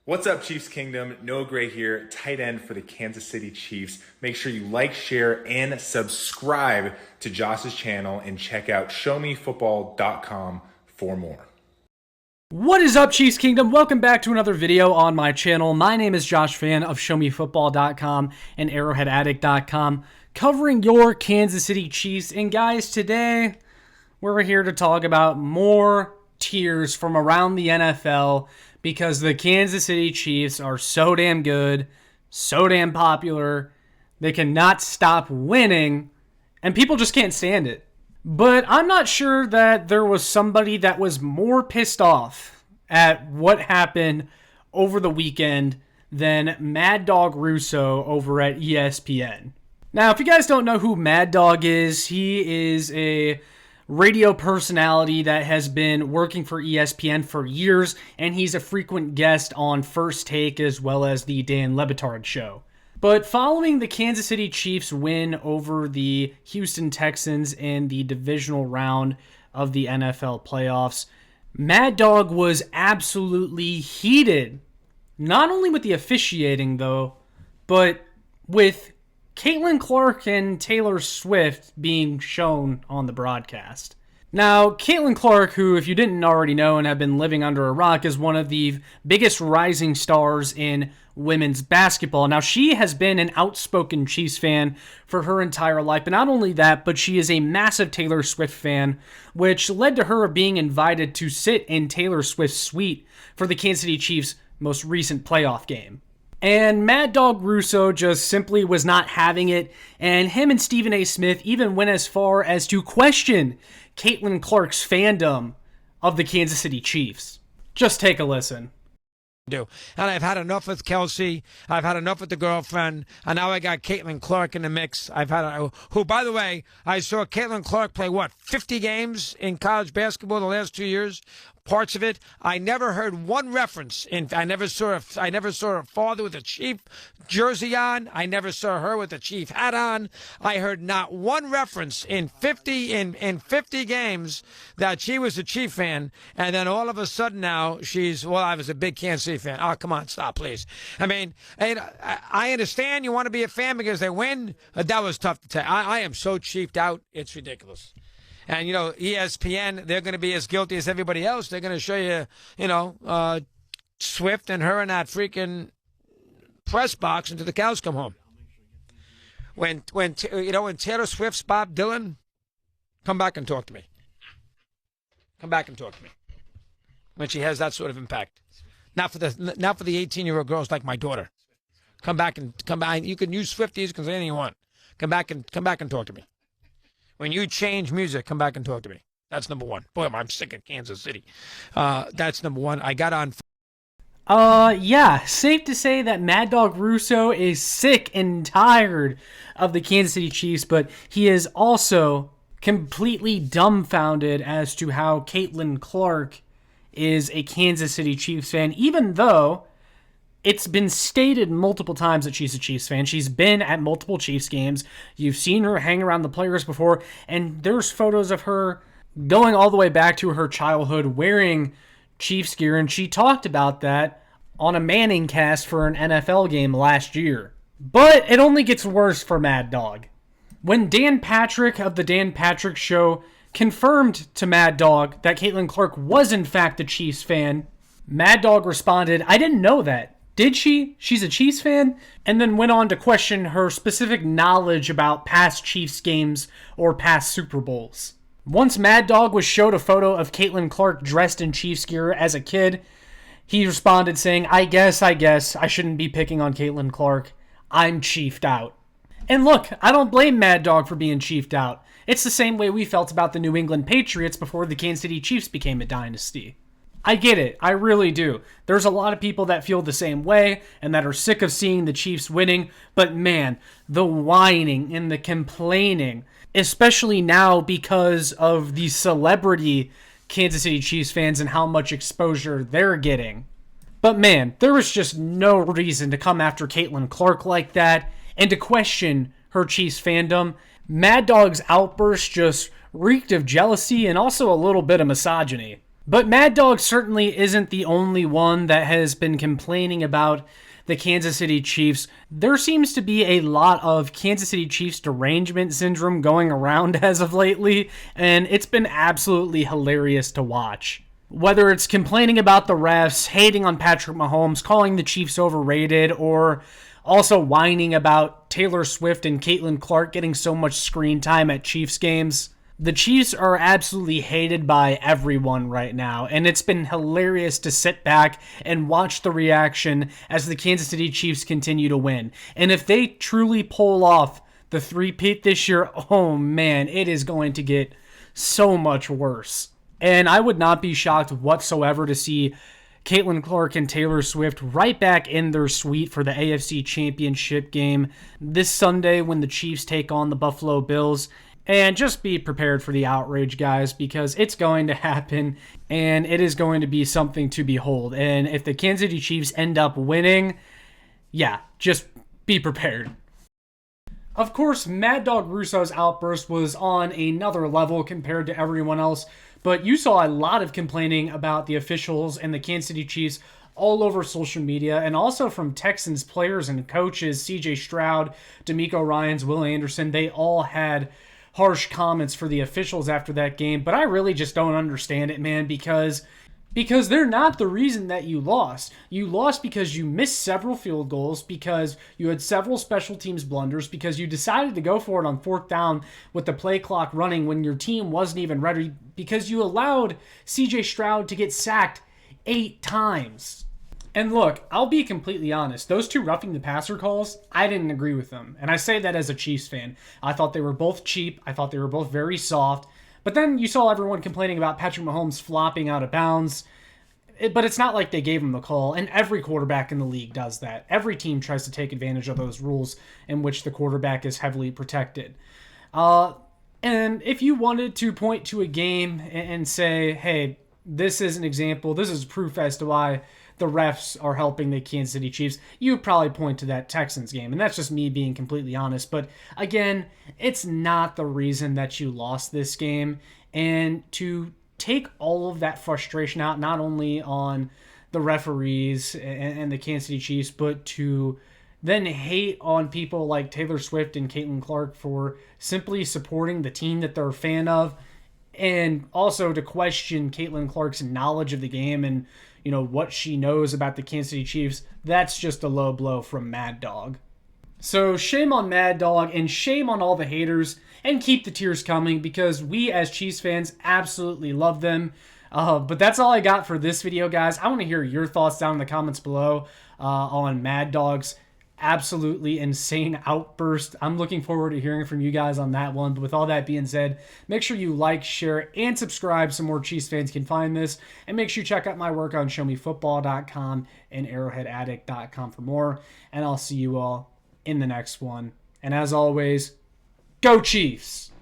What's up, Chiefs Kingdom? Noah Gray here, tight end for the Kansas City Chiefs. Make sure you like, share, and subscribe to Josh's channel and check out showmefootball.com for more. What is up, Chiefs Kingdom? Welcome back to another video on my channel. My name is Josh Fan of showmefootball.com and arrowheadaddict.com, covering your Kansas City Chiefs. And guys, today we're here to talk about more tiers from around the NFL because the Kansas City Chiefs are so damn good, so damn popular. They cannot stop winning, and people just can't stand it. But I'm not sure that there was somebody that was more pissed off at what happened over the weekend than Mad Dog Russo over at ESPN. Now, if you guys don't know who Mad Dog is, he is a radio personality that has been working for ESPN for years, and he's a frequent guest on First Take as well as the Dan Le Batard Show. But following the Kansas City Chiefs win over the Houston Texans in the Divisional Round of the NFL playoffs, Mad Dog was absolutely heated. Not only with the officiating, though, but with Caitlin Clark and Taylor Swift being shown on the broadcast. Now, Caitlin Clark, who, if you didn't already know and have been living under a rock, is one of the biggest rising stars in women's basketball. Now, she has been an outspoken Chiefs fan for her entire life, but not only that, but she is a massive Taylor Swift fan, which led to her being invited to sit in Taylor Swift's suite for the Kansas City Chiefs' most recent playoff game. And Mad Dog Russo just simply was not having it, and him and Stephen A. Smith even went as far as to question Caitlin Clark's fandom of the Kansas City Chiefs. Just take a listen. And I've had enough with Kelsey. I've had enough with the girlfriend, and now I got Caitlin Clark in the mix. Who, by the way, I saw Caitlin Clark play 50 games in college basketball the last 2 years. Parts of it, I never heard one reference. I never saw her father with a Chief jersey on. I never saw her with a Chief hat on. I heard not one reference in 50 games that she was a Chief fan. And then all of a sudden now I was a big Kansas City fan. Oh, come on, stop, please. I mean, I understand you want to be a fan because they win. That was tough to tell. I am so Chiefed out, it's ridiculous. And, ESPN, they're going to be as guilty as everybody else. They're going to show you, Swift and her in that freaking press box until the cows come home. When Taylor Swift's Bob Dylan, come back and talk to me. Come back and talk to me. When she has that sort of impact. Not for the 18-year-old girls like my daughter. Come back. You can use Swifties, you can say anything you want. Come back and talk to me. When you change music, come back and talk to me. That's number one. Boy, I'm sick of Kansas City. That's number one. I got on. Yeah, safe to say that Mad Dog Russo is sick and tired of the Kansas City Chiefs, but he is also completely dumbfounded as to how Caitlin Clark is a Kansas City Chiefs fan, even though it's been stated multiple times that she's a Chiefs fan. She's been at multiple Chiefs games. You've seen her hang around the players before, and there's photos of her going all the way back to her childhood wearing Chiefs gear, and she talked about that on a Manning cast for an NFL game last year. But it only gets worse for Mad Dog. When Dan Patrick of the Dan Patrick Show confirmed to Mad Dog that Caitlin Clark was in fact a Chiefs fan, Mad Dog responded, "I didn't know that. Did she? She's a Chiefs fan?" And then went on to question her specific knowledge about past Chiefs games or past Super Bowls. Once Mad Dog was showed a photo of Caitlin Clark dressed in Chiefs gear as a kid, he responded saying, I guess I shouldn't be picking on Caitlin Clark. I'm chiefed out." And look, I don't blame Mad Dog for being chiefed out. It's the same way we felt about the New England Patriots before the Kansas City Chiefs became a dynasty. I get it. I really do. There's a lot of people that feel the same way and that are sick of seeing the Chiefs winning. But man, the whining and the complaining, especially now because of the celebrity Kansas City Chiefs fans and how much exposure they're getting. But man, there was just no reason to come after Caitlin Clark like that and to question her Chiefs fandom. Mad Dog's outburst just reeked of jealousy and also a little bit of misogyny. But Mad Dog certainly isn't the only one that has been complaining about the Kansas City Chiefs. There seems to be a lot of Kansas City Chiefs derangement syndrome going around as of lately, and it's been absolutely hilarious to watch. Whether it's complaining about the refs, hating on Patrick Mahomes, calling the Chiefs overrated, or also whining about Taylor Swift and Caitlin Clark getting so much screen time at Chiefs games. The Chiefs are absolutely hated by everyone right now, and it's been hilarious to sit back and watch the reaction as the Kansas City Chiefs continue to win. And if they truly pull off the three-peat this year, oh man, it is going to get so much worse. And I would not be shocked whatsoever to see Caitlin Clark and Taylor Swift right back in their suite for the AFC Championship game this Sunday when the Chiefs take on the Buffalo Bills. And just be prepared for the outrage, guys, because it's going to happen, and it is going to be something to behold. And if the Kansas City Chiefs end up winning, yeah, just be prepared. Of course, Mad Dog Russo's outburst was on another level compared to everyone else, but you saw a lot of complaining about the officials and the Kansas City Chiefs all over social media, and also from Texans players and coaches. CJ Stroud, D'Amico Ryans, Will Anderson, they all had harsh comments for the officials after that game, but I really just don't understand it, man, because they're not the reason that you lost. You lost because you missed several field goals, because you had several special teams blunders, because you decided to go for it on fourth down with the play clock running when your team wasn't even ready, because you allowed CJ Stroud to get sacked 8 times. And look, I'll be completely honest. Those two roughing the passer calls, I didn't agree with them. And I say that as a Chiefs fan. I thought they were both cheap. I thought they were both very soft. But then you saw everyone complaining about Patrick Mahomes flopping out of bounds. But it's not like they gave him the call. And every quarterback in the league does that. Every team tries to take advantage of those rules in which the quarterback is heavily protected. And if you wanted to point to a game and say, hey, this is an example, this is proof as to why the refs are helping the Kansas City Chiefs, you would probably point to that Texans game. And that's just me being completely honest. But again, it's not the reason that you lost this game. And to take all of that frustration out, not only on the referees and the Kansas City Chiefs, but to then hate on people like Taylor Swift and Caitlin Clark for simply supporting the team that they're a fan of, and also to question Caitlin Clark's knowledge of the game and what she knows about the Kansas City Chiefs, that's just a low blow from Mad Dog. So shame on Mad Dog and shame on all the haters, and keep the tears coming because we as Chiefs fans absolutely love them. But that's all I got for this video, guys. I want to hear your thoughts down in the comments below on Mad Dog's absolutely insane outburst. I'm looking forward to hearing from you guys on that one. But with all that being said, make sure you like, share, and subscribe so more Chiefs fans can find this. And make sure you check out my work on showmefootball.com and arrowheadaddict.com for more. And I'll see you all in the next one. And as always, go Chiefs!